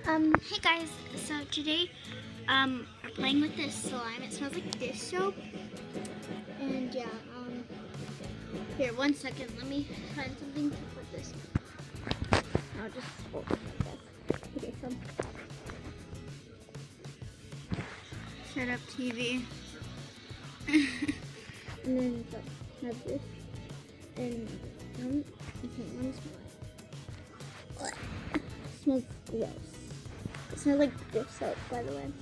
Hey guys, so today, we're playing with this slime. It smells like dish soap. And yeah, here, 1 second, let me find something to put this. I'll just hold it like this. Okay, so. Set up TV. And then have this. And, okay, let me smell it. It smells gross. It smells like dish soap, by the way.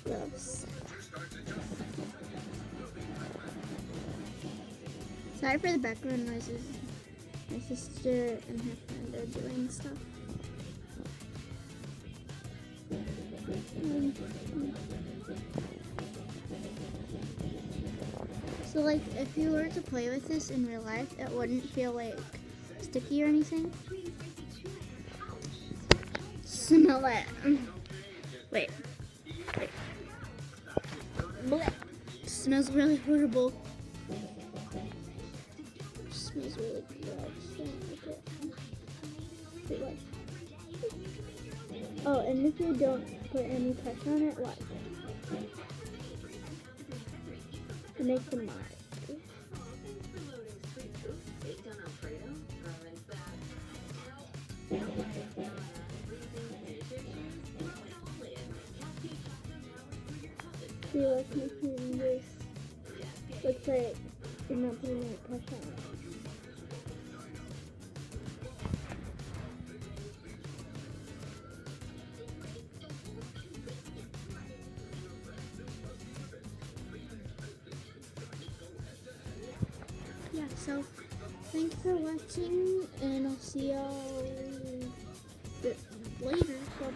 Gross. Sorry for the background noises. My sister and her friend are doing stuff. So like, if you were to play with this in real life, it wouldn't feel like sticky or anything. Smell it. Wait. Blech. Smells really horrible. Smells really gross. Wait, what? Oh, and if you don't put any pressure on it, watch. It makes a mark. See what's making this. Looks like you're not putting any pressure on it. Yeah, so thanks for watching, and I'll see y'all later. So